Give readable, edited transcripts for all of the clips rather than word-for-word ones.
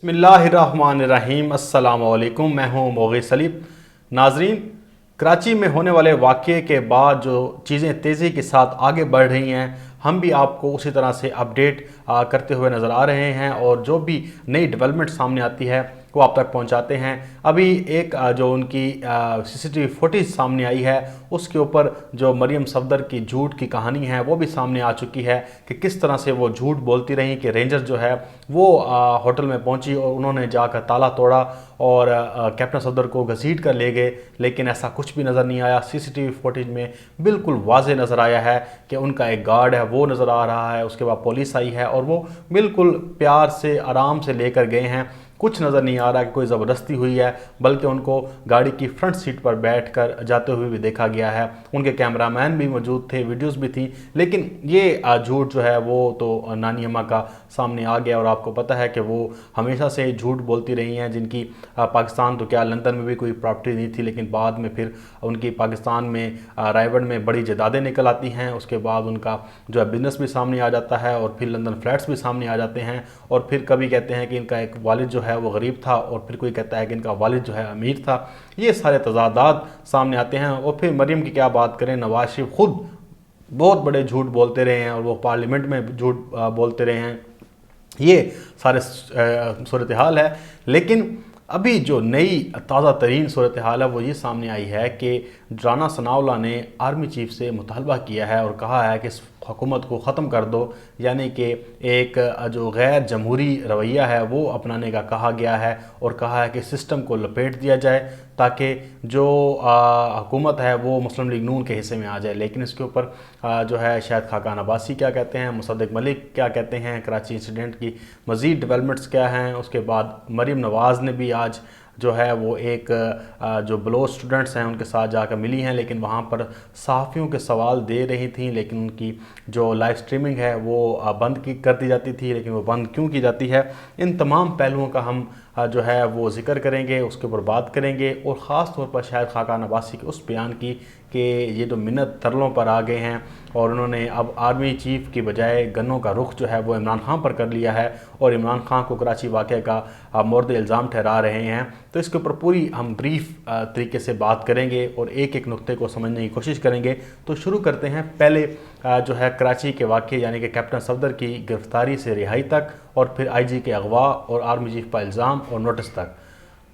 बिस्मिल्लाहिर्रहमानिर्रहीम। अस्सलाम वालेकुम। मैं हूँ मोगी सलीम। नाजरीन, कराची में होने वाले वाक़े के बाद जो चीज़ें तेज़ी के साथ आगे बढ़ रही हैं, हम भी आपको उसी तरह से अपडेट करते हुए नज़र आ रहे हैं और जो भी नई डेवलपमेंट सामने आती है वो आप तक पहुंचाते हैं। अभी एक जो उनकी सीसीटीवी फुटेज सामने आई है, उसके ऊपर जो मरियम सफदर की झूठ की कहानी है वो भी सामने आ चुकी है कि किस तरह से वो झूठ बोलती रही कि रेंजर जो है वो होटल में पहुंची और उन्होंने जाकर ताला तोड़ा और कैप्टन सफदर को घसीट कर ले गए, लेकिन ऐसा कुछ भी नज़र नहीं आया। सीसीटीवी फुटेज में बिल्कुल वाज़े नज़र आया है कि उनका एक गार्ड है वो नज़र आ रहा है, उसके बाद पुलिस आई है और वो बिल्कुल प्यार से आराम से लेकर गए हैं। कुछ नज़र नहीं आ रहा कि कोई ज़बरदस्ती हुई है, बल्कि उनको गाड़ी की फ्रंट सीट पर बैठकर जाते हुए भी देखा गया है। उनके कैमरामैन भी मौजूद थे, वीडियोस भी थी, लेकिन ये झूठ जो है वो तो नानी अम्मा का सामने आ गया। और आपको पता है कि वो हमेशा से झूठ बोलती रही हैं, जिनकी पाकिस्तान तो क्या लंदन में भी कोई प्रॉपर्टी नहीं थी, लेकिन बाद में फिर उनकी पाकिस्तान में रायगढ़ में बड़ी जायदादें निकल आती हैं। उसके बाद उनका जो है बिज़नेस भी सामने आ जाता है और फिर लंदन फ्लैट्स भी सामने आ जाते हैं। और फिर कभी कहते हैं कि इनका एक वालिद जो है वो गरीब था और फिर कोई कहता है कि इनका वालिद जो है अमीर था। ये सारे तज़ादात सामने आते हैं। और फिर मरीम की क्या बात करें, नवाज शरीफ खुद बहुत बड़े झूठ बोलते रहे हैं और वो पार्लियामेंट में झूठ बोलते रहे हैं। ये सारे सूरत हाल है। लेकिन अभी जो नई ताज़ा तरीन सूरत हाल है वो ये सामने आई है कि राना सनाउल्लाह ने आर्मी चीफ से मुतालबा किया है और कहा है कि इस हुकूमत को ख़त्म कर दो, यानी कि एक जो गैर जमहूरी रवैया है वो अपनाने का कहा गया है और कहा है कि सिस्टम को लपेट दिया जाए ताकि जो हुकूमत है वो मुस्लिम लीग नून के हिस्से में आ जाए। लेकिन इसके ऊपर जो है शायद खाकान अब्बासी क्या कहते हैं, मुसद्दिक मलिक क्या कहते हैं, कराची इंसिडेंट की मज़ीद डेवलपमेंट्स क्या हैं। उसके बाद मरीम नवाज़ ने भी आज जो है वो एक जो बलोच स्टूडेंट्स हैं उनके साथ जाकर मिली हैं, लेकिन वहाँ पर सहाफ़ियों के सवाल दे रही थी, लेकिन उनकी जो लाइव स्ट्रीमिंग है वो बंद कर दी जाती थी। लेकिन वो बंद क्यों की जाती है, इन तमाम पहलुओं का हम जो है वो ज़िक्र करेंगे, उसके ऊपर बात करेंगे। और ख़ास तौर पर शायद खाकान अब्बासी के उस बयान की कि ये जो मिन्नत तरलों पर आ गए हैं और उन्होंने अब आर्मी चीफ की बजाय गनों का रुख जो है वो इमरान खान पर कर लिया है और इमरान खान को कराची वाक़े का मोर्द इल्ज़ाम ठहरा रहे हैं। तो इसके ऊपर पूरी हम ब्रीफ तरीके से बात करेंगे और एक एक नुक्ते को समझने की कोशिश करेंगे। तो शुरू करते हैं पहले जो है कराची के वाक़े, यानी कि कैप्टन सफदर की गिरफ़्तारी से रिहाई तक और फिर IG के अगवा और आर्मी चीफ पर इल्ज़ाम और नोटिस तक।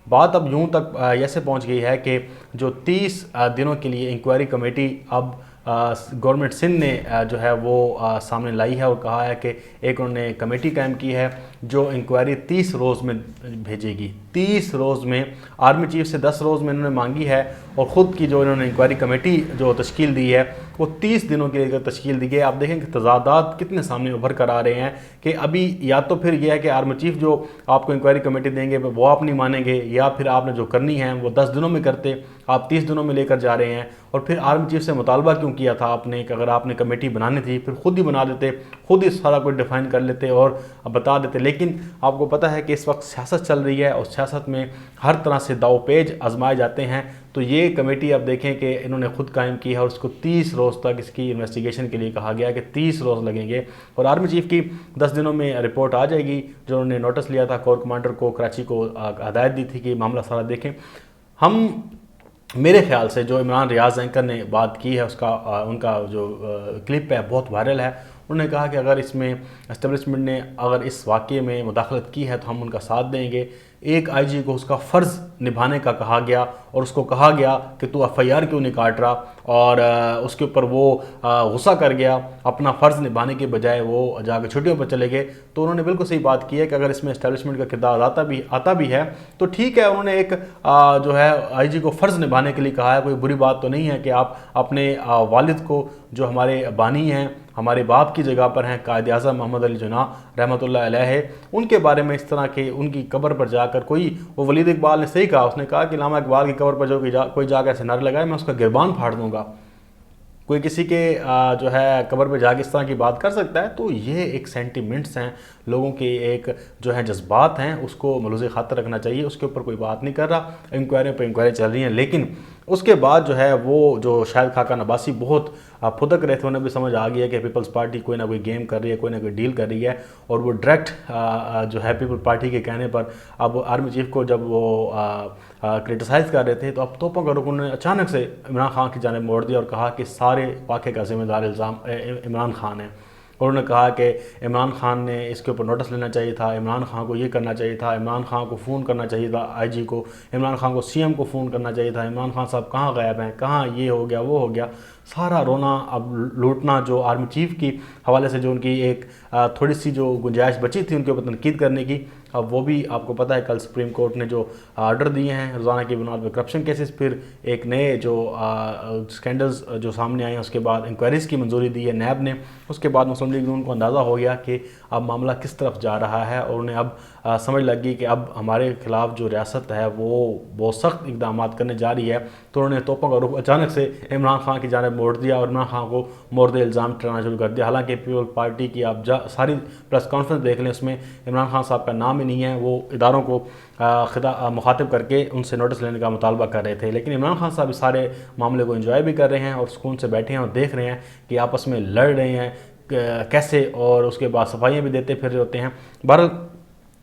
बात अब यूं तक ऐसे पहुंच गई है कि जो 30 दिनों के लिए इंक्वायरी कमेटी अब गवर्नमेंट सिंध ने जो है वो सामने लाई है और कहा है कि एक उन्होंने कमेटी कायम की है जो इंक्वायरी 30 रोज़ में भेजेगी। 30 रोज़ में, आर्मी चीफ से 10 रोज़ में इन्होंने मांगी है और ख़ुद की जो इन्होंने इंक्वायरी कमेटी जो तश्कील दी है वो 30 दिनों के लिए तश्कील दी गई। आप देखें कि तज़ादात कितने सामने उभर कर आ रहे हैं कि अभी या तो फिर यह है कि आर्मी चीफ जो आपको इंक्वायरी कमेटी देंगे वो आप नहीं मानेंगे, या फिर आपने जो करनी है वो 10 दिनों में करते, आप 30 दिनों में लेकर जा रहे हैं। और फिर आर्मी चीफ से मुतालबा क्यों किया था आपने कि अगर आपने कमेटी बनानी थी फिर खुद ही बना देते, खुद ही सारा कुछ डिफाइन कर लेते और बता देते। लेकिन आपको पता है कि इस वक्त सियासत चल रही है और सियासत में हर तरह से दाव पेज आजमाए जाते हैं। तो ये कमेटी अब देखें कि इन्होंने खुद कायम की है और उसको 30 रोज़ तक इसकी इन्वेस्टिगेशन के लिए कहा गया कि 30 रोज़ लगेंगे और आर्मी चीफ की 10 दिनों में रिपोर्ट आ जाएगी। जो उन्होंने नोटिस लिया था कोर कमांडर को, कराची को हदायत दी थी कि मामला सारा देखें। हम मेरे ख्याल से जो इमरान रियाज एंकर ने बात की है उसका उनका जो क्लिप है बहुत वायरल है। उन्होंने कहा कि अगर इसमें एस्टेब्लिशमेंट ने अगर इस वाक़े में मुदाखलत की है तो हम उनका साथ देंगे। एक IG को उसका फ़र्ज़ निभाने का कहा गया और उसको कहा गया कि तू FIR क्यों नहीं काट रहा, और उसके ऊपर वो गुस्सा कर गया, अपना फ़र्ज़ निभाने के बजाय वो जाकर छुट्टियों पर चले गए। तो उन्होंने बिल्कुल सही बात की है कि अगर इसमें एस्टेब्लिशमेंट का किरदार आता भी है तो ठीक है। उन्होंने एक जो है IG को फ़र्ज़ निभाने के लिए कहा है, कोई बुरी बात तो नहीं है कि आप अपने वालिद को, जो हमारे बानी हैं, हमारे बाप की जगह पर हैं, कायद आज़म मोहम्मद अली जिन्नाह रहमतुल्लाह अलैह, उनके बारे में इस तरह के उनकी कब्र पर जाकर कोई, वो वलीद इकबाल ने सही कहा, उसने कहा कि लामा इकबाल की कब्र पर जो कोई जाकर ऐसे नारे लगाए मैं उसका गिरबान फाड़ दूंगा। कोई किसी के जो है कब्र पे जाके इस तरह की बात कर सकता है? तो ये एक सेंटिमेंट्स हैं, लोगों के एक जो है जज्बात हैं, उसको मलूज़ खातर रखना चाहिए। उसके ऊपर कोई बात नहीं कर रहा, इंक्वायरी पे इंक्वायरी चल रही हैं। लेकिन उसके बाद जो है वो जो शायद खाकान अब्बासी बहुत फुदक रहे थे उन्हें भी समझ आ गया कि पीपल्स पार्टी कोई ना कोई गेम कर रही है, कोई ना कोई डील कर रही है, और वो डायरेक्ट जो है पीपल पार्टी के कहने पर अब आर्मी चीफ को जब वो क्रिटिसाइज़ कर रहे थे, तो अब तोपों का रुख उन्होंने अचानक से इमरान खान की जानिब मोड़ दिया और कहा कि सारे वाक़े का जिम्मेदार इमरान खान है। और उन्होंने कहा कि इमरान खान ने इसके ऊपर नोटिस लेना चाहिए था, इमरान खान को ये करना चाहिए था, इमरान खान को फ़ोन करना चाहिए था आईजी को, इमरान खान को सीएम को फ़ोन करना चाहिए था, इमरान खान साहब कहाँ गायब हैं, कहाँ ये हो गया वो हो गया। सारा रोना अब लूटना जो आर्मी चीफ की हवाले से जो उनकी एक थोड़ी सी जो गुंजाइश बची थी उनके ऊपर तनकीद करने की, अब वो भी आपको पता है कल सुप्रीम कोर्ट ने जो आर्डर दिए हैं रोज़ाना की बुनियाद पर करप्शन केसेस, फिर एक नए जो स्कैंडल्स जो सामने आए हैं उसके बाद इंक्वायरीज़ की मंजूरी दी है नैब ने। उसके बाद मुस्लिम लीग नून को अंदाज़ा हो गया कि अब मामला किस तरफ जा रहा है, और उन्हें अब समझ लग गई कि अब हमारे खिलाफ जो रियासत है वो बहुत सख्त इकदाम करने जा रही है। तो उन्होंने तोपों का रुख अचानक से इमरान खान की जानिब मोड़ दिया और इमरान खान को मोर्द इल्ज़ाम ठहराना शुरू कर दिया। हालांकि पीपल पार्टी की आप सारी प्रेस कॉन्फ्रेंस देख लें, उसमें इमरान खान साहब का नाम ही नहीं है। वो इदारों को मुखातिब करके उनसे नोटिस लेने का मुतालबा कर रहे थे, लेकिन इमरान खान साहब इस सारे मामले को एंजॉय भी कर रहे हैं और सुकून से बैठे हैं और देख रहे हैं कि आपस में लड़ रहे हैं कैसे, और उसके बाद सफाइयाँ भी देते फिर रहे होते हैं। बहरहाल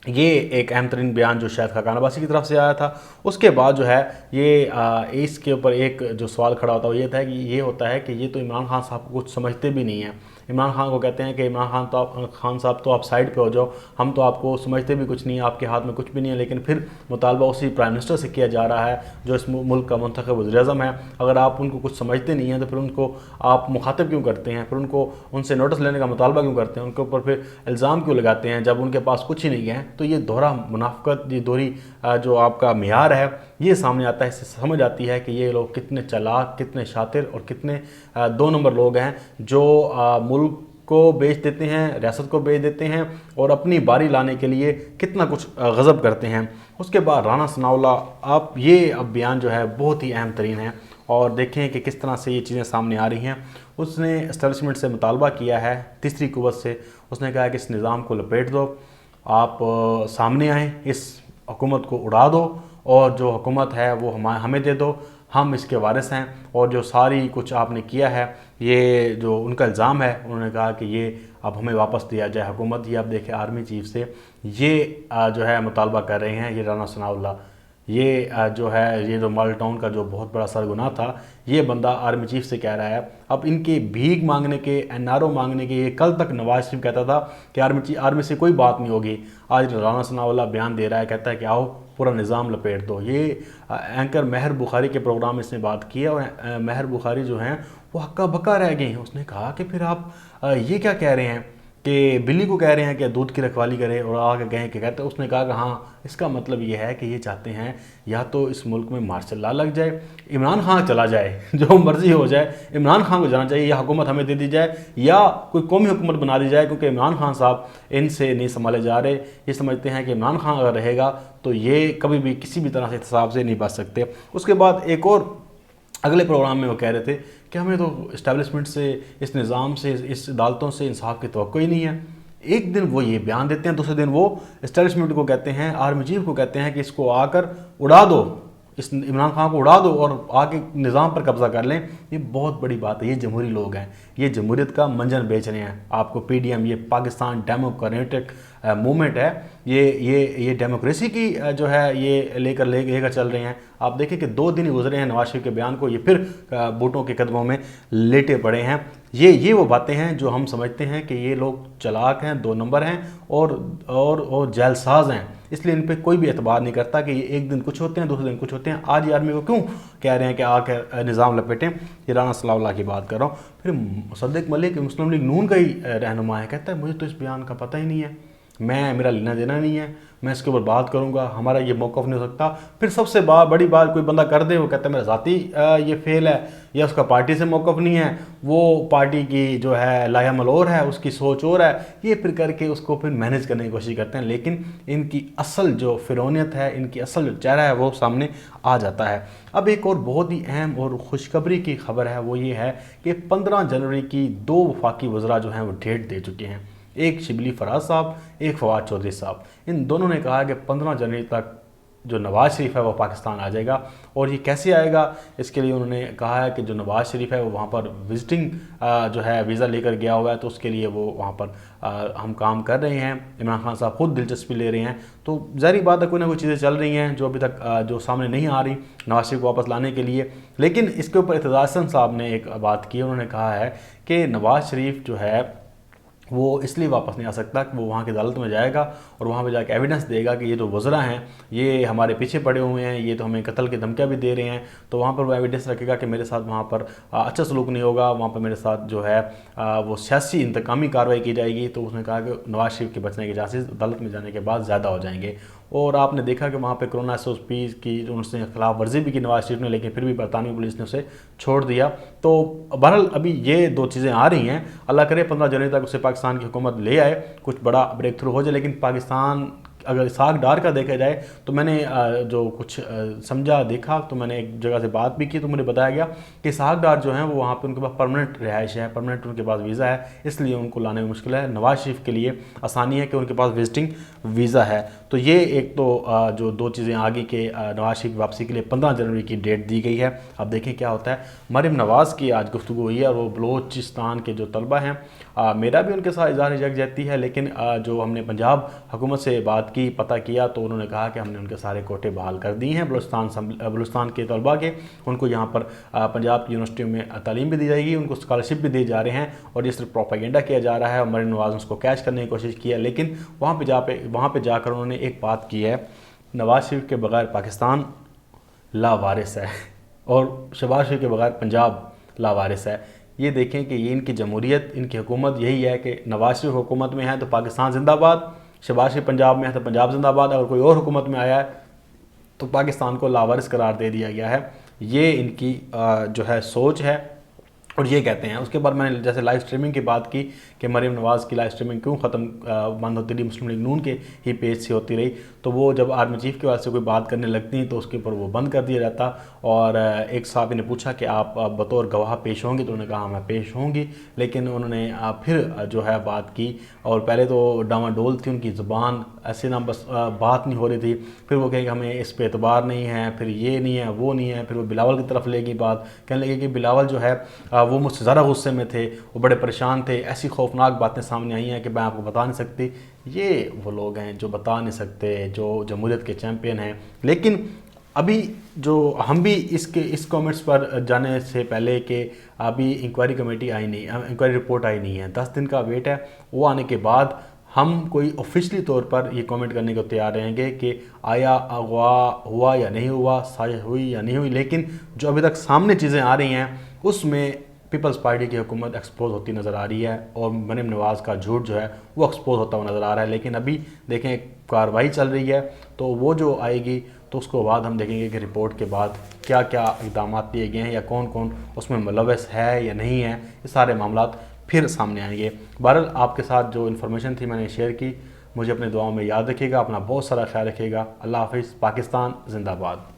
ये एक अहम तरीन बयान जो शायद खाकान अब्बासी की तरफ से आया था। उसके बाद जो है ये इसके ऊपर एक जो सवाल खड़ा होता है वो ये था कि ये होता है कि ये तो इमरान खान साहब को कुछ समझते भी नहीं हैं। इमरान खान को कहते हैं कि इमरान खान साहब तो आप साइड पे हो जाओ, हम तो आपको समझते भी कुछ नहीं है, आपके हाथ में कुछ भी नहीं है। लेकिन फिर मुतालबा उसी प्राइम मिनिस्टर से किया जा रहा है जो इस मुल्क का मुंतखब वज़ीर-ए-आज़म है। अगर आप उनको कुछ समझते नहीं हैं तो फिर उनको आप मुखातिब क्यों करते हैं, फिर उनको उनसे नोटिस लेने का मुतालबा क्यों करते हैं, उनके ऊपर फिर इल्ज़ाम क्यों लगाते हैं जब उनके पास कुछ ही नहीं है। तो ये दोहरा मुनाफ़क़त, ये दोहरी जो आपका मियार है ये सामने आता है। इससे समझ आती है कि ये लोग कितने चालाक, कितने शातिर और कितने 2 नंबर लोग हैं जो मुल्क को बेच देते हैं, रियासत को बेच देते हैं और अपनी बारी लाने के लिए कितना कुछ गज़ब करते हैं। उसके बाद राना सनाउल्लाह, आप ये अब बयान जो है बहुत ही अहम तरीन है और देखें कि किस तरह से ये चीज़ें सामने आ रही हैं। उसने एस्टेब्लिशमेंट से मुतालबा किया है तीसरी कुव्वत से, उसने कहा कि इस निज़ाम को लपेट दो, आप सामने आएँ, इस हुकूमत को उड़ा दो और जो हुकूमत है वो हमें दे दो, हम इसके वारिस हैं। और जो सारी कुछ आपने किया है, ये जो उनका इल्ज़ाम है, उन्होंने कहा कि ये अब हमें वापस दिया जाए हुकूमत। ये आप देखें आर्मी चीफ से ये जो है मुतालबा कर रहे हैं ये राना सनाउल्लाह। ये जो है ये जो मॉडल टाउन का जो बहुत बड़ा सरगुनाह था, ये बंदा आर्मी चीफ से कह रहा है। अब इनके भीख मांगने के, एनआरओ मांगने के, ये कल तक नवाज शरीफ कहता था कि आर्मी से कोई बात नहीं होगी। आज राना सनाउल्लाह बयान दे रहा है, कहता है कि आओ पूरा निज़ाम लपेट दो। ये एंकर महर बुखारी के प्रोग्राम में इसने बात की है और महर बुखारी जो हैं वो हक्का बक्का रह गई हैं। उसने कहा कि फिर आप ये क्या कह रहे हैं कि बिल्ली को कह रहे हैं कि दूध की रखवाली करे और आगे गए कि कहते। उसने कहा कि हाँ, इसका मतलब ये है कि ये चाहते हैं या तो इस मुल्क में मार्शल लॉ लग जाए, इमरान खान चला जाए, जो मर्जी हो जाए, इमरान खान को जाना चाहिए या हुकूमत हमें दे दी जाए या कोई कौमी हुकूमत बना दी जाए, क्योंकि इमरान खान साहब इनसे नहीं संभाले जा रहे। ये समझते हैं कि इमरान खान अगर रहेगा तो ये कभी भी किसी भी तरह से हिसाब से नहीं बच सकते। उसके बाद एक और अगले प्रोग्राम में वो कह रहे थे कि हमें तो इस्टेब्लिशमेंट से, इस निज़ाम से, इस अदालतों से इंसाफ की तवक्को ही नहीं है। एक दिन वो ये बयान देते हैं, दूसरे दिन वो इस्टेब्लिशमेंट को कहते हैं, आर्मी चीफ को कहते हैं कि इसको आकर उड़ा दो, इस इमरान खान को उड़ा दो और आके निज़ाम पर कब्ज़ा कर लें। ये बहुत बड़ी बात है। ये जमहूरी लोग हैं, ये जमहूरियत का मंजन बेच रहे हैं आपको। पीडीएम, ये पाकिस्तान डेमोक्रेटिक मूवमेंट है, ये डेमोक्रेसी की जो है ये लेकर चल रहे हैं। आप देखें कि 2 दिन ही गुजरे हैं नवाज शरीफ के बयान को, ये फिर बूटों के कदमों में लेटे पड़े हैं। ये वो बातें हैं जो हम समझते हैं कि ये लोग चालाक हैं, 2 नंबर हैं और जैलसाज हैं। इसलिए इन पे कोई भी एतबार नहीं करता कि ये एक दिन कुछ होते हैं, दूसरे दिन कुछ होते हैं। आज ये आर्मी को क्यों कह रहे हैं कि आके निज़ाम लपेटें? ये राना सनाउल्लाह की बात कर रहा हूँ। फिर मुसद्दिक मलिक मुस्लिम लीग नून का ही रहनुमा है, कहता है मुझे तो इस बयान का पता ही नहीं है, मेरा लेना देना नहीं है, मैं इसके ऊपर बात करूंगा, हमारा ये मौक़िफ़ नहीं हो सकता। फिर सबसे बड़ी बात कोई बंदा कर दे, वो कहता है मेरा ज़ाती ये फेल है या उसका पार्टी से मौक़िफ़ नहीं है, वो पार्टी की जो है लायामल और है, उसकी सोच और है। ये फिर करके उसको फिर मैनेज करने की कोशिश करते हैं, लेकिन इनकी असल जो फ़िरौनियत है, इनकी असल जो चेहरा है वो सामने आ जाता है। अब एक और बहुत ही अहम और खुशखबरी की खबर है, वो ये है कि 15 जनवरी की 2 वफाकी वज़रा जो हैं वो डेट दे चुके हैं। एक शिबली फराज साहब, एक फवाद चौधरी साहब। इन दोनों ने कहा कि 15 जनवरी तक जो नवाज़ शरीफ है वो पाकिस्तान आ जाएगा। और ये कैसे आएगा, इसके लिए उन्होंने कहा है कि जो नवाज़ शरीफ है वो वहाँ पर विजिटिंग जो है वीज़ा लेकर गया हुआ है, तो उसके लिए वो वहाँ पर हम काम कर रहे हैं। इमरान खान साहब खुद दिलचस्पी ले रहे हैं, तो ज़ाहिर बात है कोई ना कोई चीज़ें चल रही हैं जो अभी तक जो सामने नहीं आ रही नवाज़ शरीफ को वापस लाने के लिए। लेकिन इसके ऊपर एतजाज़ हसन साहब ने एक बात की, उन्होंने कहा है कि नवाज़ शरीफ जो है वो इसलिए वापस नहीं आ सकता कि वो वहाँ की अदालत में जाएगा और वहाँ पे जाके एविडेंस देगा कि ये जो वज़रा हैं ये हमारे पीछे पड़े हुए हैं, ये तो हमें कत्ल की धमकियाँ भी दे रहे हैं। तो वहाँ पर वो एविडेंस रखेगा कि मेरे साथ वहाँ पर अच्छा सलूक नहीं होगा, वहाँ पर मेरे साथ जो है वो सियासी इंतकामी कार्रवाई की जाएगी। तो उसने कहा कि नवाज़ शरीफ के बचने के चांसेस अदालत में जाने के बाद ज़्यादा हो जाएंगे। और आपने देखा कि वहाँ पे कोरोना SOP की उनसे खिलाफ वर्जी भी की नवाज़ शरीफ ने, लेकिन फिर भी बरतानवी पुलिस ने उसे छोड़ दिया। तो बहरहाल अभी ये दो चीज़ें आ रही हैं, अल्लाह करे 15 जनवरी तक उसे पाकिस्तान की हुकूमत ले आए, कुछ बड़ा ब्रेक थ्रू हो जाए। लेकिन पाकिस्तान अगर इसहाक डार का देखा जाए तो मैंने जो कुछ समझा देखा, तो मैंने एक जगह से बात भी की, तो मुझे बताया गया कि इसहाक डार जो हैं वो वहाँ पे उनके पास परमानेंट रिहाइश है, परमानेंट उनके पास वीज़ा है, इसलिए उनको लाने में मुश्किल है। नवाज़ शरीफ के लिए आसानी है कि उनके पास विजिटिंग वीज़ा है। तो ये एक तो जो दो चीज़ें आगे के नवाज़ शरीफ की वापसी के लिए 15 जनवरी की डेट दी गई है। अब देखें क्या होता है। मरियम नवाज़ की आज गुफ्तगू हुई है और वो बलोचिस्तान के जो तलबा हैं, मेरा भी उनके साथ इज़हार यकजहती है, लेकिन जो हमने पंजाब हुकूमत से बात की, पता किया, तो उन्होंने कहा कि हमने उनके सारे कोटे बहाल कर दिए हैं बलूचिस्तान के तलबा के। उनको यहाँ पर पंजाब की यूनिवर्सिटियों में तालीम भी दी जाएगी, उनको स्कॉलरशिप भी दिए जा रहे हैं। और ये सिर्फ प्रोपेगेंडा किया जा रहा है और मरियम नवाज़ ने उसको कैच करने की कोशिश की है। लेकिन वहाँ पर जाकर उन्होंने एक बात की है, नवाज़ शरीफ के बगैर पाकिस्तान लावारिस है और शहबाज शरीफ के बगैर पंजाब लावारिस है। ये देखें कि ये इनकी जमहूरियत, इनकी हुकूमत यही है कि नवाज़ शरीफ हुकूमत में है तो पाकिस्तान जिंदाबाद, शहबाज शरीफ पंजाब में है तो पंजाब जिंदाबाद। अगर कोई और हुकूमत में आया है तो पाकिस्तान को लावारिस करार दे दिया गया है। ये इनकी जो है सोच है और ये कहते हैं। उसके बाद मैंने जैसे लाइव स्ट्रीमिंग की बात की कि मरियम नवाज़ की लाइव स्ट्रीमिंग क्यों ख़त्म बंद होती रही, मुस्लिम लीग नून के ही पेज से होती रही। तो वो जब आर्मी चीफ के वास्ते कोई बात करने लगती हैं तो उसके ऊपर वो बंद कर दिया जाता। और एक साहब ने पूछा कि आप बतौर गवाह पेश होंगी, तो उन्होंने कहा मैं पेश होंगी। लेकिन उन्होंने फिर जो है बात की और पहले तो डामाडोल थी उनकी ज़ुबान, ऐसे ना बस बात नहीं हो रही थी। फिर वो कहेंगे हमें इस पर एतबार नहीं है, फिर ये नहीं है, वो नहीं है। फिर वो बिलावल की तरफ ले गई बात, कहने लगे कि बिलावल जो है वो मुझसे ज़्यादा गुस्से में थे, वो बड़े परेशान थे, ऐसी खौफनाक बातें सामने आई हैं कि मैं आपको बता नहीं सकती। ये वो लोग हैं जो बता नहीं सकते, जो जमहूरियत के चैम्पियन हैं। लेकिन अभी जो हम भी इस कमेंट्स पर जाने से पहले कि अभी इंक्वायरी कमेटी आई नहीं, इंक्वायरी रिपोर्ट आई नहीं है, 10 दिन का वेट है। वो आने के बाद हम कोई ऑफिशियली तौर पर ये कमेंट करने को तैयार रहेंगे कि आया अगवा हुआ या नहीं हुआ, साजिश हुई या नहीं हुई। लेकिन जो अभी तक सामने चीज़ें आ रही हैं उसमें पीपल्स पार्टी की हुकूमत एक्सपोज होती नज़र आ रही है और मरियम नवाज़ का झूठ जो है वो एक्सपोज होता हुआ नज़र आ रहा है। लेकिन अभी देखें कार्रवाई चल रही है, तो वो जो आएगी तो उसको बाद हम देखेंगे कि रिपोर्ट के बाद क्या क्या इक़दाम लिए गए हैं या कौन कौन उसमें मुलव्वस है या नहीं है, ये सारे मामला फिर सामने आएंगे। बहरहाल आपके साथ जो इन्फॉर्मेशन थी मैंने शेयर की, मुझे अपने दुआओं में याद रखिएगा, अपना बहुत सारा ख्याल रखिएगा। अल्लाह हाफ़िज़। पाकिस्तान जिंदाबाद।